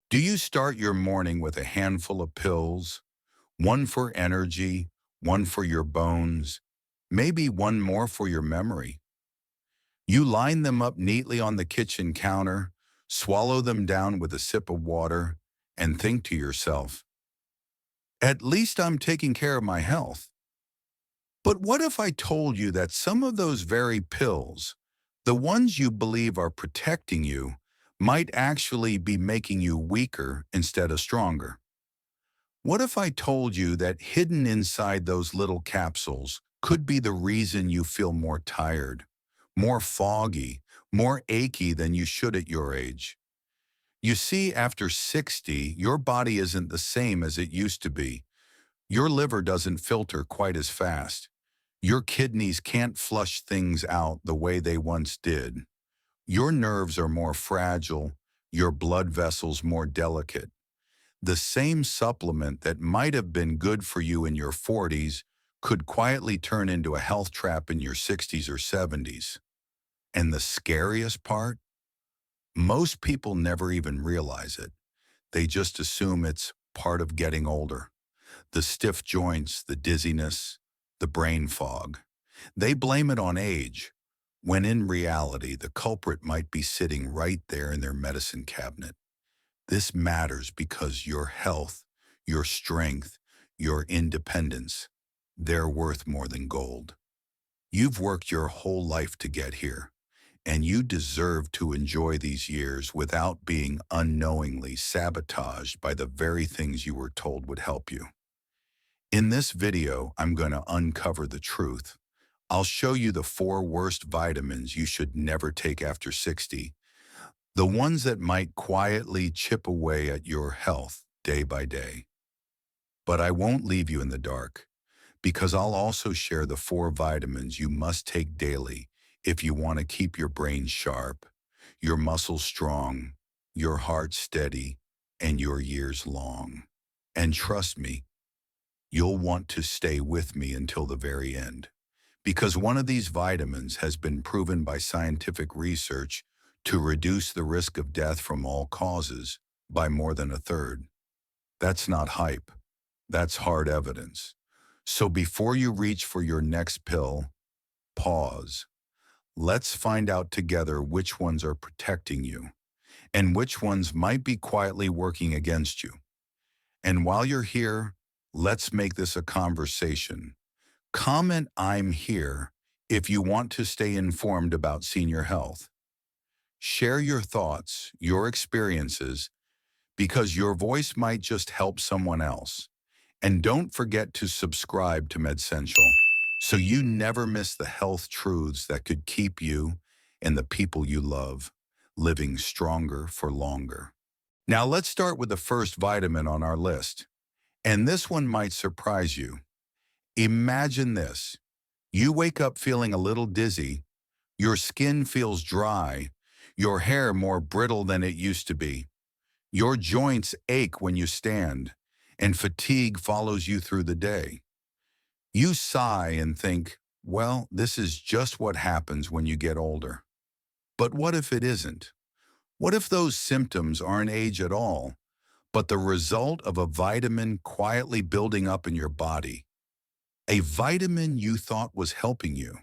Do you start your morning with a handful of pills? One for energy, one for your bones, maybe one more for your memory. You line them up neatly on the kitchen counter, swallow them down with a sip of water, and think to yourself, at least I'm taking care of my health. But what if I told you that some of those very pills, the ones you believe are protecting you, might actually be making you weaker instead of stronger? What if I told you that hidden inside those little capsules could be the reason you feel more tired, more foggy, more achy than you should at your age? You see, after 60, your body isn't the same as it used to be. Your liver doesn't filter quite as fast. Your kidneys can't flush things out the way they once did. Your nerves are more fragile, your blood vessels more delicate. The same supplement that might have been good for you in your 40s could quietly turn into a health trap in your 60s or 70s. And the scariest part? Most people never even realize it. They just assume it's part of getting older. The stiff joints, the dizziness, the brain fog. They blame it on age, when in reality, the culprit might be sitting right there in their medicine cabinet. This matters because your health, your strength, your independence, they're worth more than gold. You've worked your whole life to get here, and you deserve to enjoy these years without being unknowingly sabotaged by the very things you were told would help you. In this video, I'm going to uncover the truth. I'll show you the 4 worst vitamins you should never take after 60, the ones that might quietly chip away at your health day by day. But I won't leave you in the dark, because I'll also share the 4 vitamins you must take daily if you want to keep your brain sharp, your muscles strong, your heart steady, and your years long. And trust me, you'll want to stay with me until the very end, because one of these vitamins has been proven by scientific research to reduce the risk of death from all causes by more than a third. That's not hype. That's hard evidence. So before you reach for your next pill, pause. Let's find out together which ones are protecting you and which ones might be quietly working against you. And while you're here, let's make this a conversation. Comment "I'm here" if you want to stay informed about senior health. Share your thoughts, your experiences, because your voice might just help someone else. And don't forget to subscribe to MedCentral so you never miss the health truths that could keep you and the people you love living stronger for longer. Now let's start with the first vitamin on our list. And this one might surprise you. Imagine this. You wake up feeling a little dizzy, your skin feels dry, your hair more brittle than it used to be. Your joints ache when you stand, and fatigue follows you through the day. You sigh and think, well, this is just what happens when you get older. But what if it isn't? What if those symptoms aren't age at all, but the result of a vitamin quietly building up in your body? A vitamin you thought was helping you.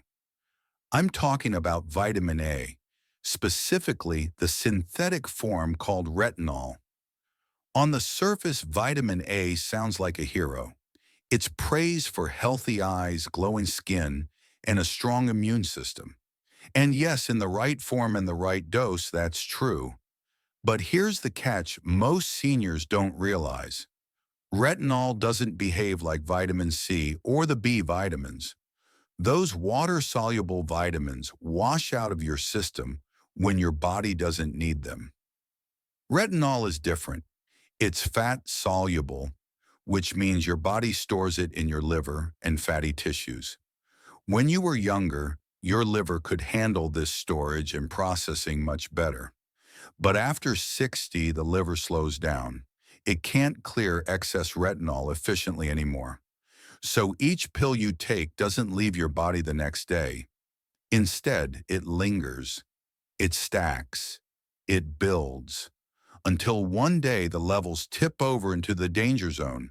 I'm talking about vitamin A, specifically the synthetic form called retinol. On the surface, vitamin A sounds like a hero. It's praised for healthy eyes, glowing skin, and a strong immune system. And yes, in the right form and the right dose, that's true. But here's the catch most seniors don't realize. Retinol doesn't behave like vitamin C or the B vitamins. Those water-soluble vitamins wash out of your system when your body doesn't need them. Retinol is different. It's fat-soluble, which means your body stores it in your liver and fatty tissues. When you were younger, your liver could handle this storage and processing much better. But after 60, the liver slows down. It can't clear excess retinol efficiently anymore. So each pill you take doesn't leave your body the next day. Instead, it lingers, it stacks, it builds, until one day the levels tip over into the danger zone.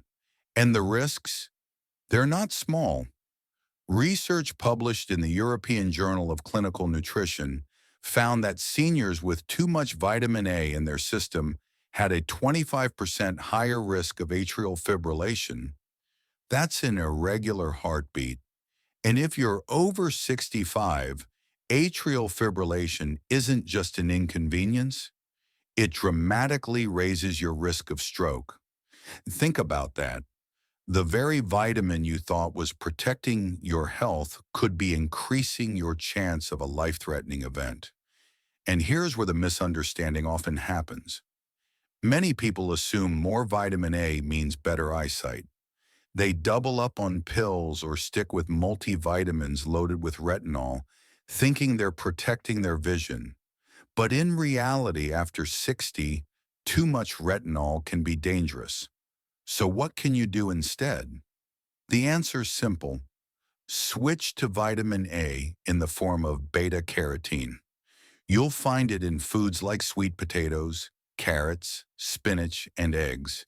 And the risks? They're not small. Research published in the European Journal of Clinical Nutrition found that seniors with too much vitamin A in their system had a 25% higher risk of atrial fibrillation. That's an irregular heartbeat. And if you're over 65, atrial fibrillation isn't just an inconvenience, it dramatically raises your risk of stroke. Think about that. The very vitamin you thought was protecting your health could be increasing your chance of a life-threatening event. And here's where the misunderstanding often happens. Many people assume more vitamin A means better eyesight. They double up on pills or stick with multivitamins loaded with retinol, thinking they're protecting their vision. But in reality, after 60, too much retinol can be dangerous. So what can you do instead? The answer's simple. Switch to vitamin A in the form of beta-carotene. You'll find it in foods like sweet potatoes, carrots, spinach, and eggs.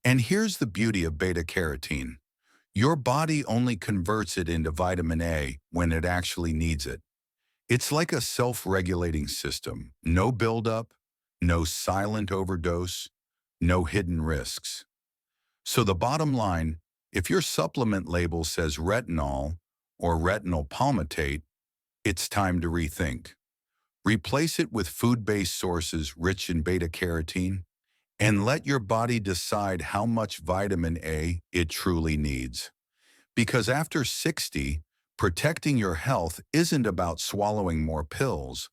And here's the beauty of beta-carotene. Your body only converts it into vitamin A when it actually needs it. It's like a self-regulating system. No buildup, no silent overdose, no hidden risks. So the bottom line, if your supplement label says retinol or retinol palmitate, it's time to rethink. Replace it with food-based sources rich in beta-carotene and let your body decide how much vitamin A it truly needs. Because after 60, protecting your health isn't about swallowing more pills.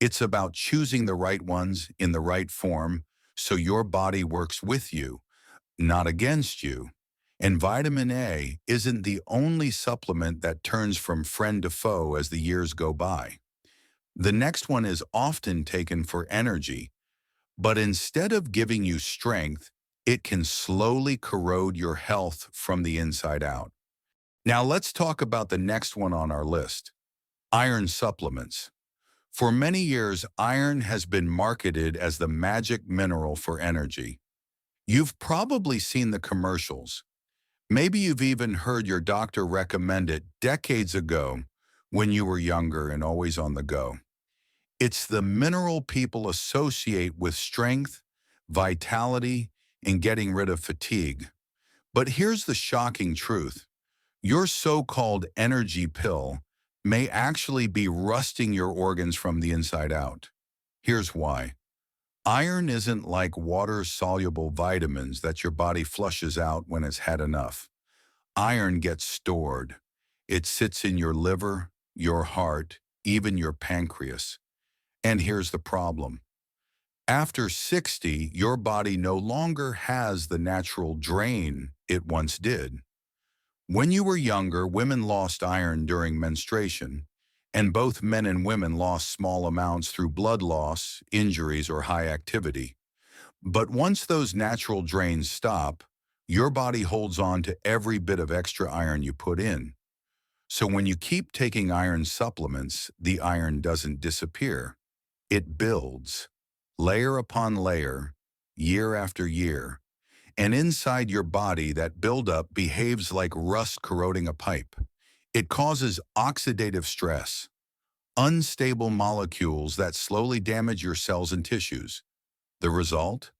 It's about choosing the right ones in the right form so your body works with you, not against you. And vitamin A isn't the only supplement that turns from friend to foe as the years go by. The next one is often taken for energy, but instead of giving you strength, it can slowly corrode your health from the inside out. Now let's talk about the next one on our list, iron supplements. For many years, iron has been marketed as the magic mineral for energy. You've probably seen the commercials. Maybe you've even heard your doctor recommend it decades ago when you were younger and always on the go. It's the mineral people associate with strength, vitality, and getting rid of fatigue. But here's the shocking truth. Your so-called energy pill may actually be rusting your organs from the inside out. Here's why. Iron isn't like water-soluble vitamins that your body flushes out when it's had enough. Iron gets stored. It sits in your liver, your heart, even your pancreas. And here's the problem. After 60, your body no longer has the natural drain it once did. When you were younger, women lost iron during menstruation, and both men and women lost small amounts through blood loss, injuries, or high activity. But once those natural drains stop, your body holds on to every bit of extra iron you put in. So when you keep taking iron supplements, the iron doesn't disappear. It builds, layer upon layer, year after year. And inside your body, that buildup behaves like rust corroding a pipe. It causes oxidative stress, unstable molecules that slowly damage your cells and tissues. The result?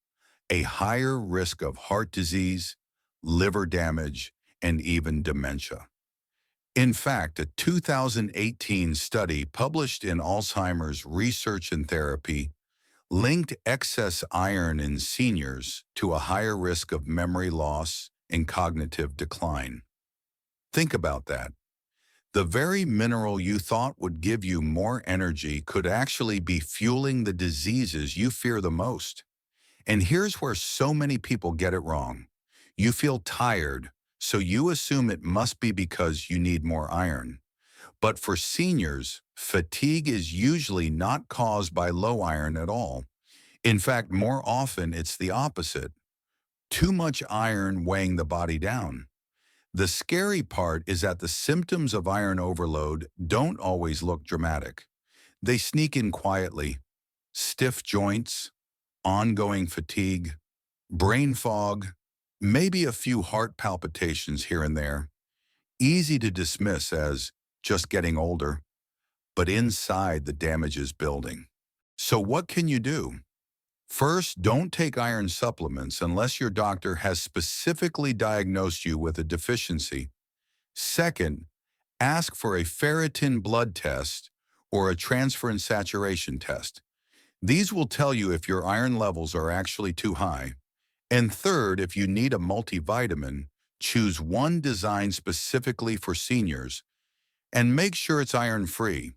A higher risk of heart disease, liver damage, and even dementia. In fact, a 2018 study published in Alzheimer's Research and Therapy linked excess iron in seniors to a higher risk of memory loss and cognitive decline. Think about that. The very mineral you thought would give you more energy could actually be fueling the diseases you fear the most. And here's where so many people get it wrong. You feel tired, so you assume it must be because you need more iron. But for seniors, fatigue is usually not caused by low iron at all. In fact, more often it's the opposite. Too much iron weighing the body down. The scary part is that the symptoms of iron overload don't always look dramatic. They sneak in quietly. Stiff joints, ongoing fatigue, brain fog, maybe a few heart palpitations here and there. Easy to dismiss as just getting older, but inside the damage is building. So what can you do? First, don't take iron supplements unless your doctor has specifically diagnosed you with a deficiency. Second, ask for a ferritin blood test or a transferrin saturation test. These will tell you if your iron levels are actually too high. And third, if you need a multivitamin, choose one designed specifically for seniors and make sure it's iron-free.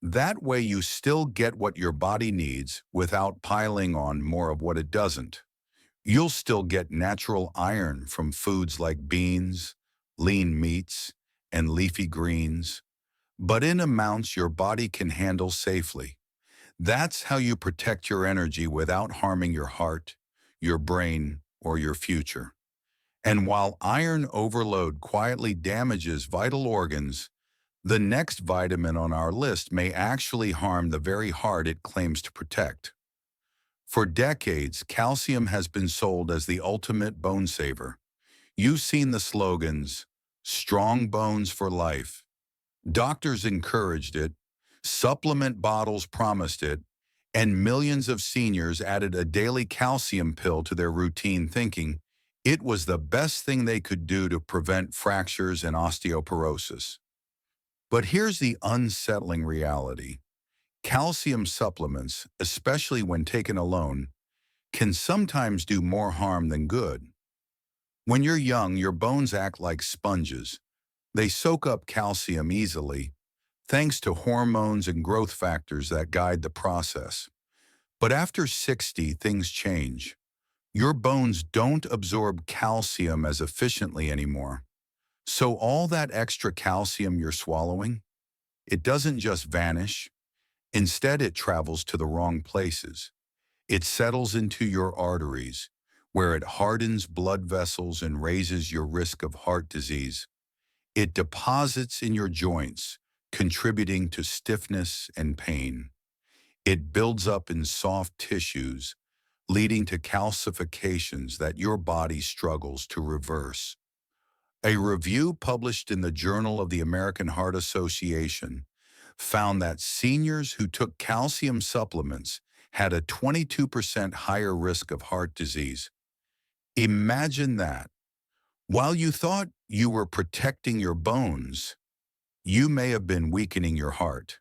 That way you still get what your body needs without piling on more of what it doesn't. You'll still get natural iron from foods like beans, lean meats, and leafy greens, but in amounts your body can handle safely. That's how you protect your energy without harming your heart, your brain, or your future. And while iron overload quietly damages vital organs, the next vitamin on our list may actually harm the very heart it claims to protect. For decades, calcium has been sold as the ultimate bone saver. You've seen the slogans, "Strong bones for life." Doctors encouraged it, supplement bottles promised it, and millions of seniors added a daily calcium pill to their routine thinking it was the best thing they could do to prevent fractures and osteoporosis. But here's the unsettling reality. Calcium supplements, especially when taken alone, can sometimes do more harm than good. When you're young, your bones act like sponges. They soak up calcium easily, thanks to hormones and growth factors that guide the process. But after 60, things change. Your bones don't absorb calcium as efficiently anymore. So all that extra calcium you're swallowing, it doesn't just vanish. Instead, it travels to the wrong places. It settles into your arteries, where it hardens blood vessels and raises your risk of heart disease. It deposits in your joints, contributing to stiffness and pain. It builds up in soft tissues, leading to calcifications that your body struggles to reverse. A review published in the Journal of the American Heart Association found that seniors who took calcium supplements had a 22% higher risk of heart disease. Imagine that. While you thought you were protecting your bones, you may have been weakening your heart.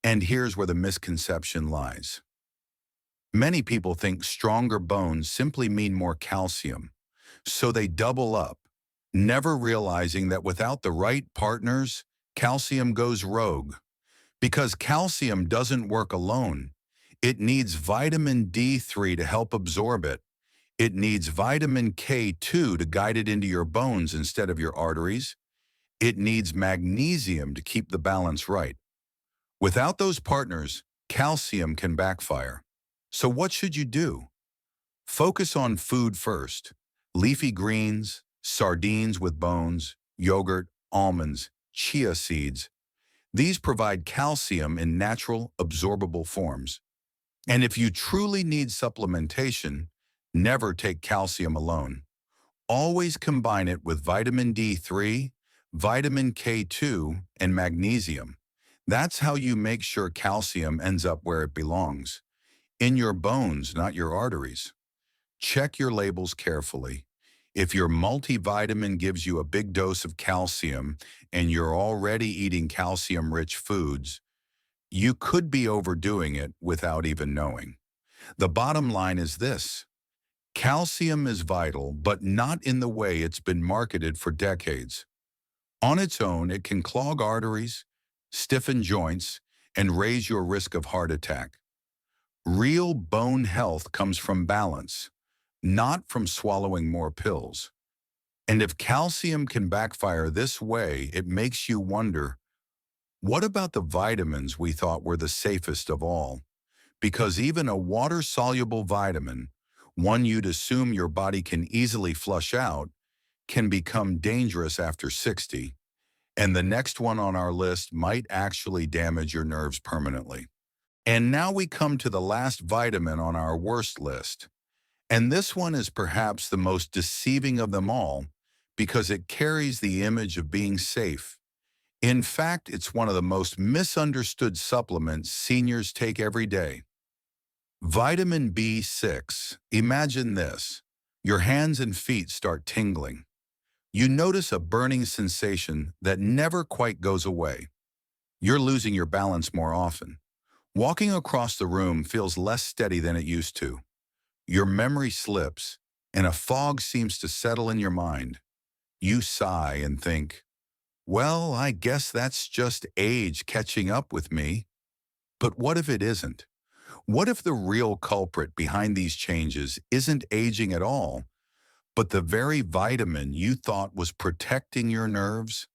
And here's where the misconception lies. Many people think stronger bones simply mean more calcium, so they double up, never realizing that without the right partners, calcium goes rogue. Because calcium doesn't work alone. It needs vitamin D3 to help absorb it. It needs vitamin K2 to guide it into your bones instead of your arteries. It needs magnesium to keep the balance right. Without those partners, calcium can backfire. So what should you do? Focus on food first. Leafy greens, sardines with bones, yogurt, almonds, chia seeds. These provide calcium in natural, absorbable forms. And if you truly need supplementation, never take calcium alone. Always combine it with vitamin D3, vitamin K2, and magnesium. That's how you make sure calcium ends up where it belongs, in your bones, not your arteries. Check your labels carefully. If your multivitamin gives you a big dose of calcium and you're already eating calcium-rich foods, you could be overdoing it without even knowing. The bottom line is this. Calcium is vital, but not in the way it's been marketed for decades. On its own, it can clog arteries, stiffen joints, and raise your risk of heart attack. Real bone health comes from balance, not from swallowing more pills. And if calcium can backfire this way, it makes you wonder, what about the vitamins we thought were the safest of all? Because even a water-soluble vitamin, one you'd assume your body can easily flush out, can become dangerous after 60. And the next one on our list might actually damage your nerves permanently. And now we come to the last vitamin on our worst list. And this one is perhaps the most deceiving of them all because it carries the image of being safe. In fact, it's one of the most misunderstood supplements seniors take every day. Vitamin B6. Imagine this. Your hands and feet start tingling. You notice a burning sensation that never quite goes away. You're losing your balance more often. Walking across the room feels less steady than it used to. Your memory slips, and a fog seems to settle in your mind. You sigh and think, well, I guess that's just age catching up with me. But what if it isn't? What if the real culprit behind these changes isn't aging at all, but the very vitamin you thought was protecting your nerves?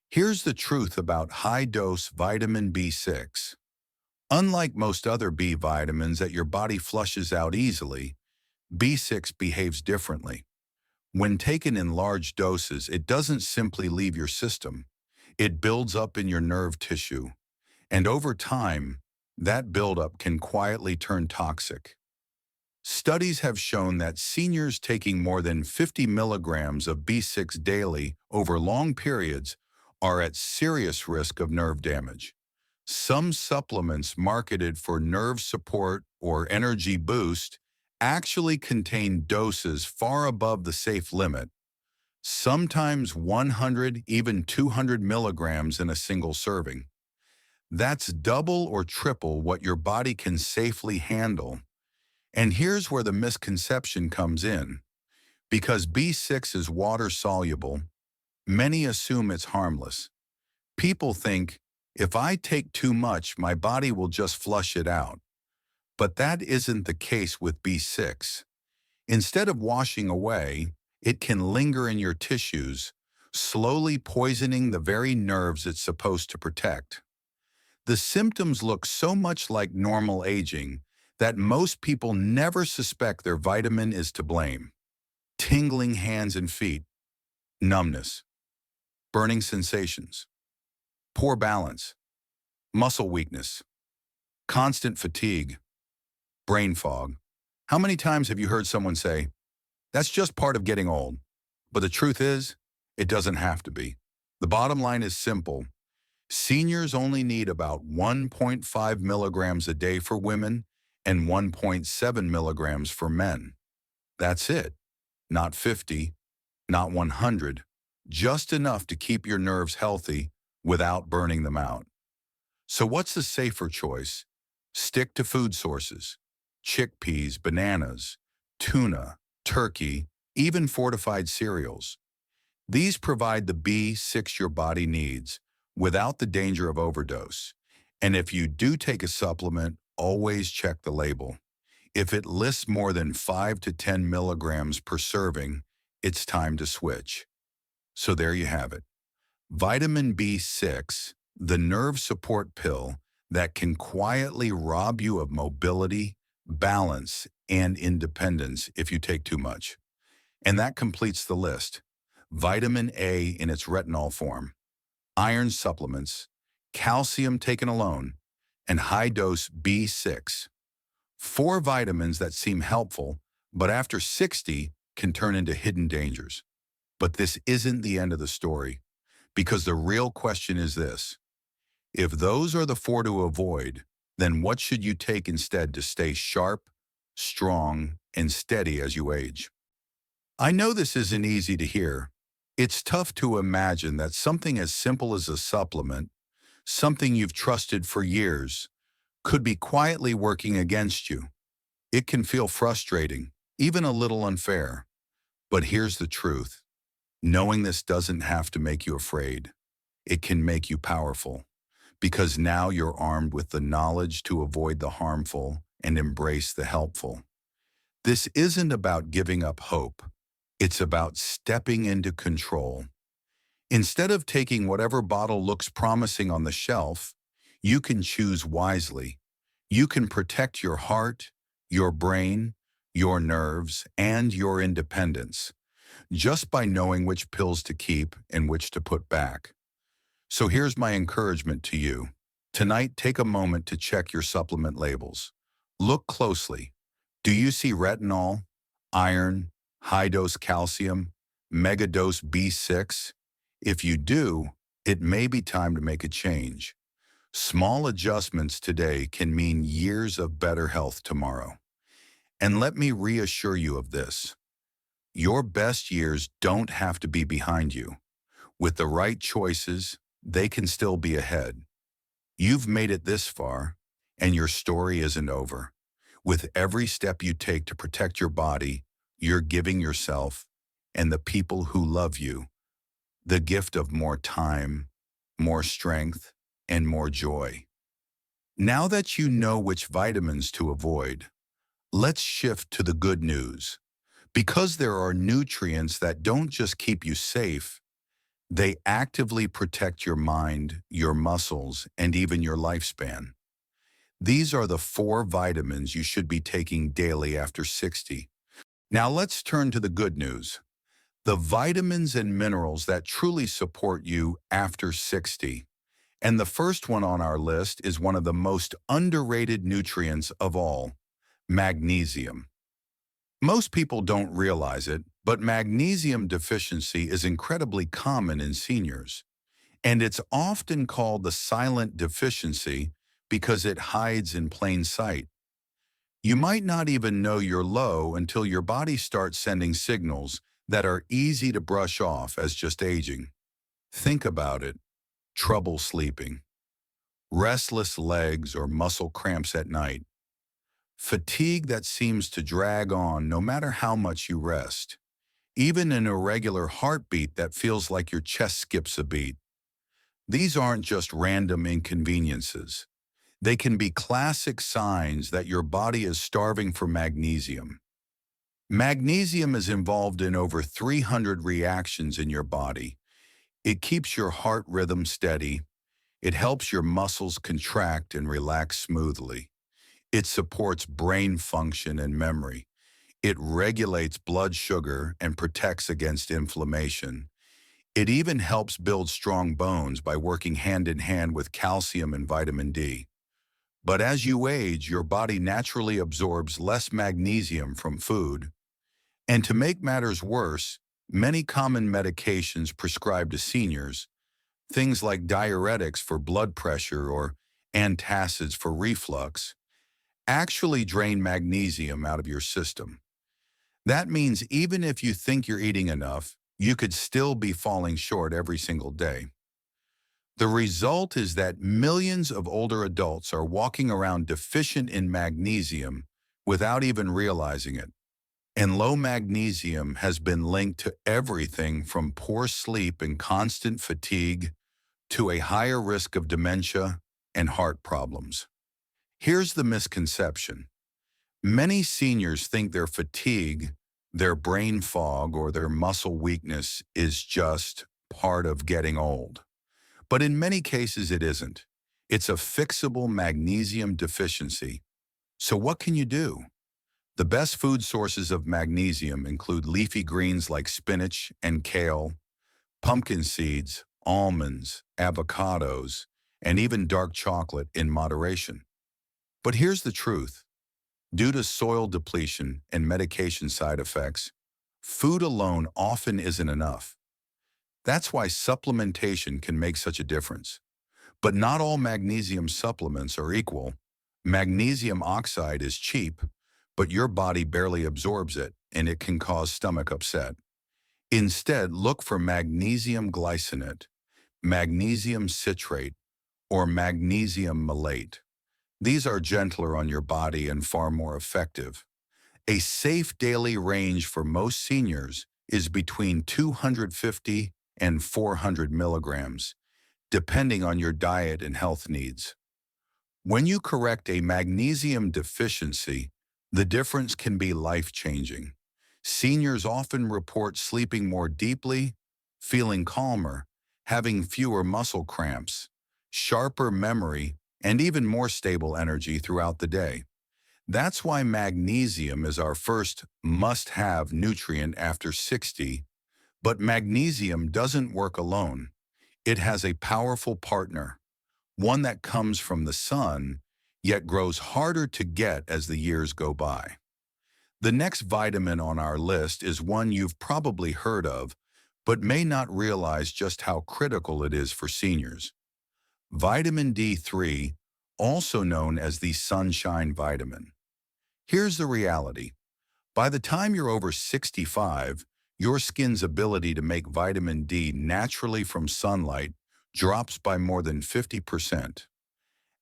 Here's the truth about high-dose vitamin B6. Unlike most other B vitamins that your body flushes out easily, B6 behaves differently. When taken in large doses, it doesn't simply leave your system. It builds up in your nerve tissue. And over time, that buildup can quietly turn toxic. Studies have shown that seniors taking more than 50 milligrams of B6 daily over long periods are at serious risk of nerve damage. Some supplements marketed for nerve support or energy boost actually contain doses far above the safe limit, sometimes 100, even 200 milligrams in a single serving. That's double or triple what your body can safely handle. And here's where the misconception comes in. Because B6 is water-soluble, many assume it's harmless. People think, if I take too much, my body will just flush it out. But that isn't the case with B6. Instead of washing away, it can linger in your tissues, slowly poisoning the very nerves it's supposed to protect. The symptoms look so much like normal aging that most people never suspect their vitamin is to blame. Tingling hands and feet, numbness, burning sensations, poor balance, muscle weakness, constant fatigue, brain fog. How many times have you heard someone say, that's just part of getting old? But the truth is, it doesn't have to be. The bottom line is simple. Seniors only need about 1.5 milligrams a day for women and 1.7 milligrams for men. That's it. Not 50, not 100, just enough to keep your nerves healthy without burning them out. So what's the safer choice? Stick to food sources. Chickpeas, bananas, tuna, turkey, even fortified cereals. These provide the B6 your body needs without the danger of overdose. And if you do take a supplement, always check the label. If it lists more than 5 to 10 milligrams per serving, it's time to switch. So there you have it. Vitamin B6, the nerve support pill that can quietly rob you of mobility, balance, and independence if you take too much. And that completes the list. Vitamin A in its retinol form, iron supplements, calcium taken alone, and high-dose B6. 4 vitamins that seem helpful, but after 60 can turn into hidden dangers. But this isn't the end of the story, because the real question is this. If those are the 4 to avoid, then what should you take instead to stay sharp, strong, and steady as you age? I know this isn't easy to hear. It's tough to imagine that something as simple as a supplement, something you've trusted for years, could be quietly working against you. It can feel frustrating, even a little unfair. But here's the truth. Knowing this doesn't have to make you afraid. It can make you powerful, because now you're armed with the knowledge to avoid the harmful and embrace the helpful. This isn't about giving up hope. It's about stepping into control. Instead of taking whatever bottle looks promising on the shelf, you can choose wisely. You can protect your heart, your brain, your nerves, and your independence, just by knowing which pills to keep and which to put back. So here's my encouragement to you. Tonight, take a moment to check your supplement labels. Look closely. Do you see retinol, iron, high-dose calcium, mega-dose B6? If you do, it may be time to make a change. Small adjustments today can mean years of better health tomorrow. And let me reassure you of this. Your best years don't have to be behind you. With the right choices, they can still be ahead. You've made it this far, and your story isn't over. With every step you take to protect your body, you're giving yourself and the people who love you the gift of more time, more strength, and more joy. Now that you know which vitamins to avoid, let's shift to the good news. Because there are nutrients that don't just keep you safe, they actively protect your mind, your muscles, and even your lifespan. These are the 4 vitamins you should be taking daily after 60. Now let's turn to the good news. The vitamins and minerals that truly support you after 60. And the first one on our list is one of the most underrated nutrients of all, magnesium. Most people don't realize it, but magnesium deficiency is incredibly common in seniors. And it's often called the silent deficiency because it hides in plain sight. You might not even know you're low until your body starts sending signals that are easy to brush off as just aging. Think about it. Trouble sleeping, restless legs or muscle cramps at night, fatigue that seems to drag on no matter how much you rest, even an irregular heartbeat that feels like your chest skips a beat. These aren't just random inconveniences. They can be classic signs that your body is starving for magnesium. Magnesium is involved in over 300 reactions in your body. It keeps your heart rhythm steady. It helps your muscles contract and relax smoothly. It supports brain function and memory. It regulates blood sugar and protects against inflammation. It even helps build strong bones by working hand in hand with calcium and vitamin D. But as you age, your body naturally absorbs less magnesium from food. And to make matters worse, many common medications prescribed to seniors, things like diuretics for blood pressure or antacids for reflux, actually drain magnesium out of your system. That means even if you think you're eating enough, you could still be falling short every single day. The result is that millions of older adults are walking around deficient in magnesium without even realizing it. And low magnesium has been linked to everything from poor sleep and constant fatigue to a higher risk of dementia and heart problems. Here's the misconception. Many seniors think their fatigue, their brain fog, or their muscle weakness is just part of getting old. But in many cases, it isn't. It's a fixable magnesium deficiency. So what can you do? The best food sources of magnesium include leafy greens like spinach and kale, pumpkin seeds, almonds, avocados, and even dark chocolate in moderation. But here's the truth. Due to soil depletion and medication side effects, food alone often isn't enough. That's why supplementation can make such a difference. But not all magnesium supplements are equal. Magnesium oxide is cheap, but your body barely absorbs it, and it can cause stomach upset. Instead, look for magnesium glycinate, magnesium citrate, or magnesium malate. These are gentler on your body and far more effective. A safe daily range for most seniors is between 250 and 400 milligrams, depending on your diet and health needs. When you correct a magnesium deficiency, the difference can be life-changing. Seniors often report sleeping more deeply, feeling calmer, having fewer muscle cramps, sharper memory, and even more stable energy throughout the day. That's why magnesium is our first must-have nutrient after 60, but magnesium doesn't work alone. It has a powerful partner, one that comes from the sun, yet grows harder to get as the years go by. The next vitamin on our list is one you've probably heard of, but may not realize just how critical it is for seniors. Vitamin D3, also known as the sunshine vitamin. Here's the reality. By the time you're over 65, your skin's ability to make vitamin D naturally from sunlight drops by more than 50%.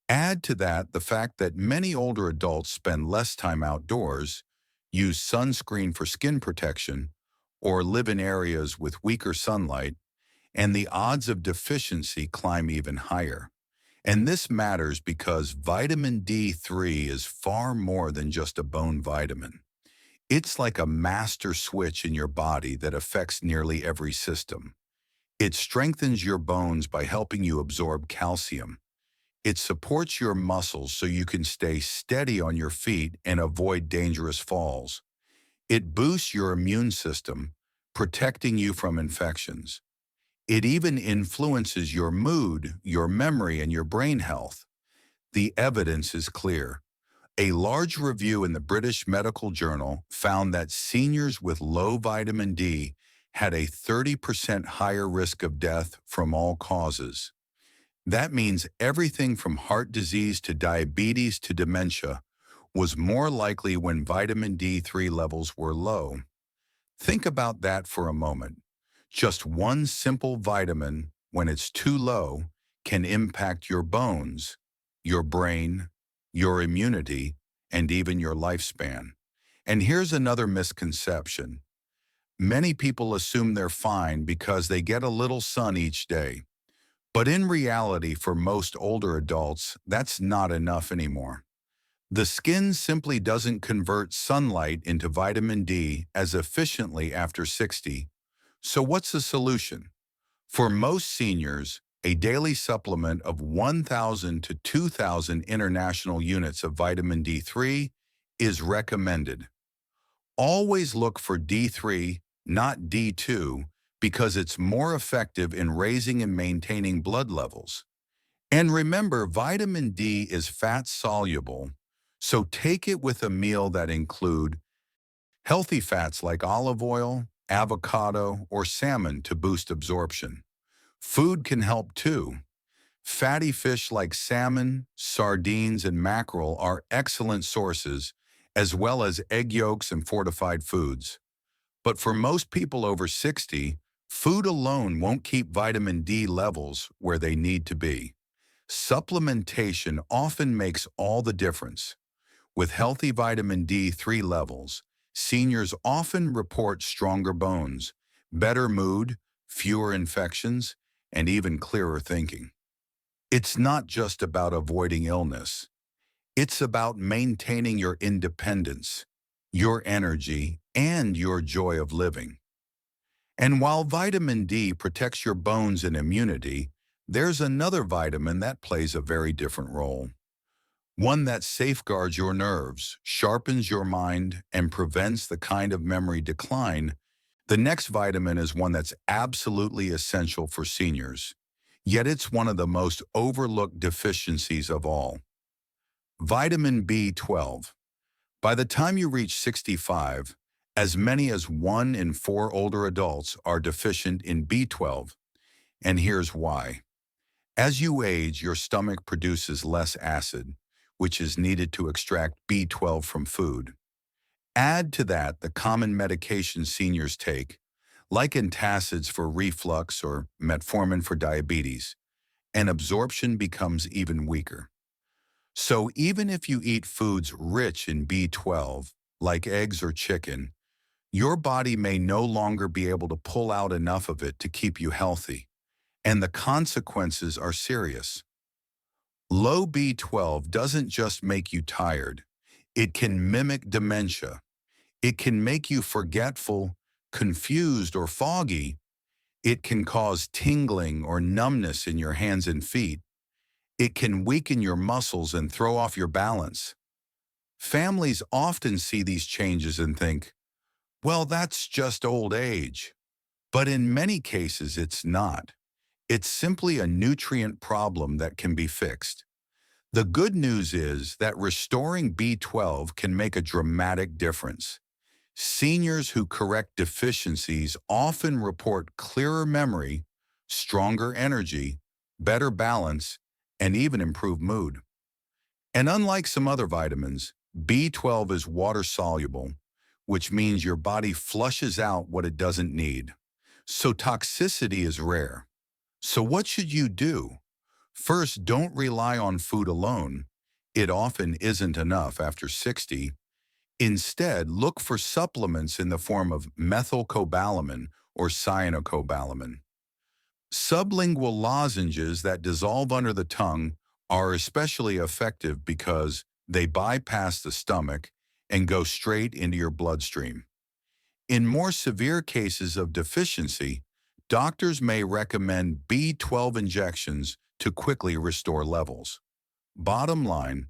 Add to that the fact that many older adults spend less time outdoors, use sunscreen for skin protection, or live in areas with weaker sunlight, and the odds of deficiency climb even higher. And this matters because vitamin D3 is far more than just a bone vitamin. It's like a master switch in your body that affects nearly every system. It strengthens your bones by helping you absorb calcium. It supports your muscles so you can stay steady on your feet and avoid dangerous falls. It boosts your immune system, protecting you from infections. It even influences your mood, your memory, and your brain health. The evidence is clear. A large review in the British Medical Journal found that seniors with low vitamin D had a 30% higher risk of death from all causes. That means everything from heart disease to diabetes to dementia was more likely when vitamin D3 levels were low. Think about that for a moment. Just one simple vitamin, when it's too low, can impact your bones, your brain, your immunity, and even your lifespan. And here's another misconception. Many people assume they're fine because they get a little sun each day. But in reality, for most older adults, that's not enough anymore. The skin simply doesn't convert sunlight into vitamin D as efficiently after 60. So what's the solution? For most seniors, a daily supplement of 1,000 to 2,000 international units of vitamin D3 is recommended. Always look for D3, not D2, because it's more effective in raising and maintaining blood levels. And remember, vitamin D is fat-soluble, so take it with a meal that include healthy fats like olive oil, avocado, or salmon to boost absorption. Food can help too. Fatty fish like salmon, sardines, and mackerel are excellent sources, as well as egg yolks and fortified foods. But for most people over 60, food alone won't keep vitamin D levels where they need to be. Supplementation often makes all the difference. With healthy vitamin D3 levels, seniors often report stronger bones, better mood, fewer infections, and even clearer thinking. It's not just about avoiding illness. It's about maintaining your independence, your energy, and your joy of living. And while vitamin D protects your bones and immunity, there's another vitamin that plays a very different role. One that safeguards your nerves, sharpens your mind, and prevents the kind of memory decline. The next vitamin is one that's absolutely essential for seniors, yet it's one of the most overlooked deficiencies of all. Vitamin B12. By the time you reach 65, as many as 1 in 4 older adults are deficient in B12, and here's why. As you age, your stomach produces less acid, which is needed to extract B12 from food. Add to that the common medications seniors take, like antacids for reflux or metformin for diabetes, and absorption becomes even weaker. So even if you eat foods rich in B12, like eggs or chicken, your body may no longer be able to pull out enough of it to keep you healthy, and the consequences are serious. Low B12 doesn't just make you tired. It can mimic dementia. It can make you forgetful, confused, or foggy. It can cause tingling or numbness in your hands and feet. It can weaken your muscles and throw off your balance. Families often see these changes and think, well, that's just old age. But in many cases, it's not. It's simply a nutrient problem that can be fixed. The good news is that restoring B12 can make a dramatic difference. Seniors who correct deficiencies often report clearer memory, stronger energy, better balance, and even improved mood. And unlike some other vitamins, B12 is water-soluble, which means your body flushes out what it doesn't need. So toxicity is rare. So what should you do? First, don't rely on food alone. It often isn't enough after 60. Instead, look for supplements in the form of methylcobalamin or cyanocobalamin. Sublingual lozenges that dissolve under the tongue are especially effective because they bypass the stomach and go straight into your bloodstream. In more severe cases of deficiency, doctors may recommend B12 injections to quickly restore levels. Bottom line,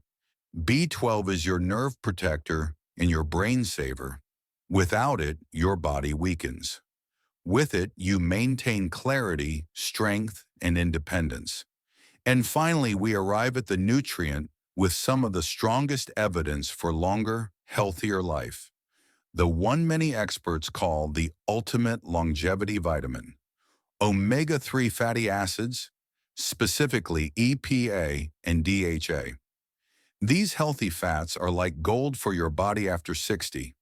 B12 is your nerve protector and your brain saver. Without it, your body weakens. With it, you maintain clarity, strength, and independence. And finally, we arrive at the nutrient with some of the strongest evidence for longer, healthier life. The one many experts call the ultimate longevity vitamin. Omega-3 fatty acids, specifically EPA and DHA. These healthy fats are like gold for your body after 60.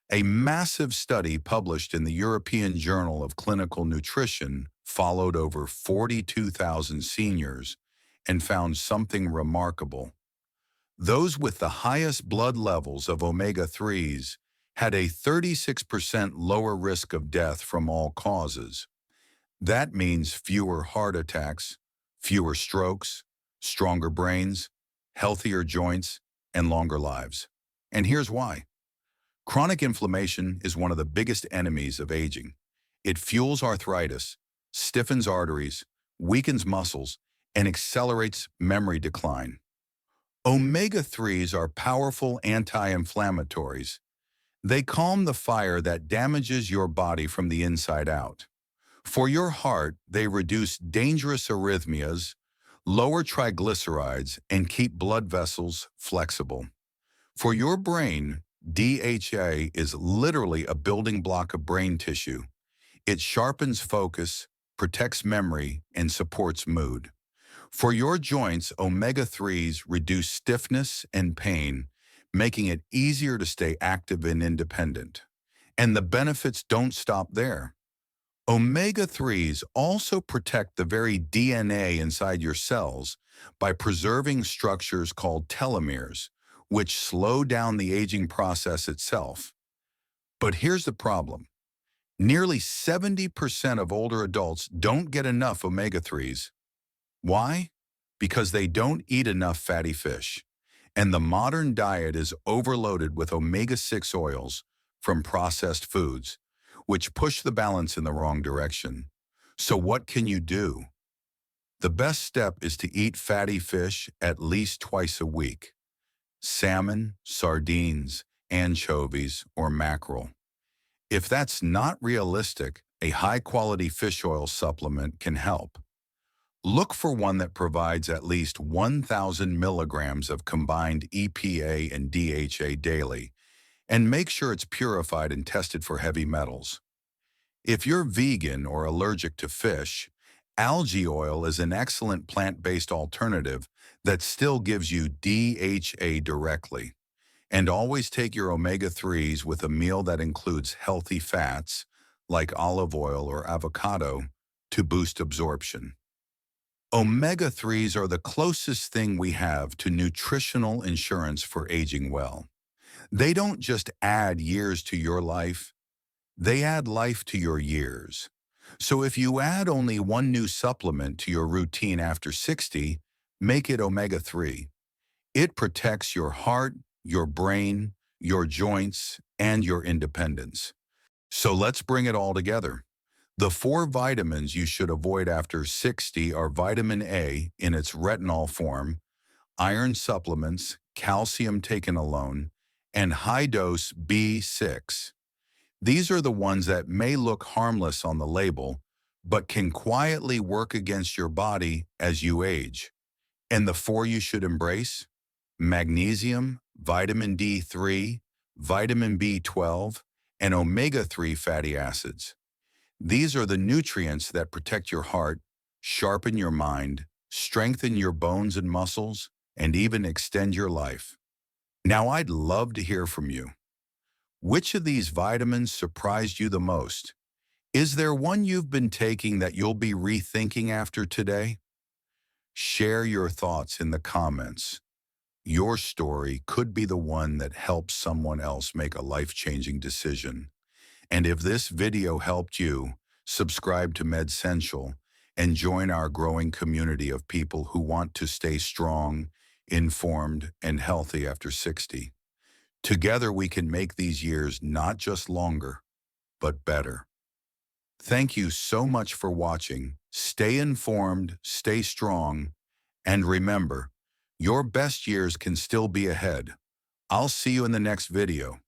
A massive study published in the European Journal of Clinical Nutrition followed over 42,000 seniors and found something remarkable. Those with the highest blood levels of omega-3s had a 36% lower risk of death from all causes. That means fewer heart attacks, fewer strokes, stronger brains, healthier joints, and longer lives. And here's why. Chronic inflammation is one of the biggest enemies of aging. It fuels arthritis, stiffens arteries, weakens muscles, and accelerates memory decline. Omega-3s are powerful anti-inflammatories. They calm the fire that damages your body from the inside out. For your heart, they reduce dangerous arrhythmias, lower triglycerides, and keep blood vessels flexible. For your brain, DHA is literally a building block of brain tissue. It sharpens focus, protects memory, and supports mood. For your joints, omega-3s reduce stiffness and pain, making it easier to stay active and independent. And the benefits don't stop there. Omega-3s also protect the very DNA inside your cells by preserving structures called telomeres, which slow down the aging process itself. But here's the problem. Nearly 70% of older adults don't get enough omega-3s. Why? Because they don't eat enough fatty fish. And the modern diet is overloaded with omega-6 oils from processed foods, which push the balance in the wrong direction. So what can you do? The best step is to eat fatty fish at least twice a week. Salmon, sardines, anchovies, or mackerel. If that's not realistic, a high-quality fish oil supplement can help. Look for one that provides at least 1,000 milligrams of combined EPA and DHA daily, and make sure it's purified and tested for heavy metals. If you're vegan or allergic to fish, algae oil is an excellent plant-based alternative that still gives you DHA directly. And always take your omega-3s with a meal that includes healthy fats, like olive oil or avocado, to boost absorption. Omega-3s are the closest thing we have to nutritional insurance for aging well. They don't just add years to your life, they add life to your years. So if you add only one new supplement to your routine after 60, make it omega-3. It protects your heart, your brain, your joints, and your independence. So let's bring it all together. The 4 vitamins you should avoid after 60 are vitamin A in its retinol form, iron supplements, calcium taken alone, and high-dose B6. These are the ones that may look harmless on the label, but can quietly work against your body as you age. And the four you should embrace: magnesium, vitamin D3, vitamin B12, and omega-3 fatty acids. These are the nutrients that protect your heart, sharpen your mind, strengthen your bones and muscles, and even extend your life. Now, I'd love to hear from you. Which of these vitamins surprised you the most? Is there one you've been taking that you'll be rethinking after today? Share your thoughts in the comments. Your story could be the one that helps someone else make a life-changing decision. And if this video helped you, subscribe to MedCentral and join our growing community of people who want to stay strong, informed, and healthy after 60. Together we can make these years not just longer, but better. Thank you so much for watching. Stay informed, stay strong, and remember, your best years can still be ahead. I'll see you in the next video.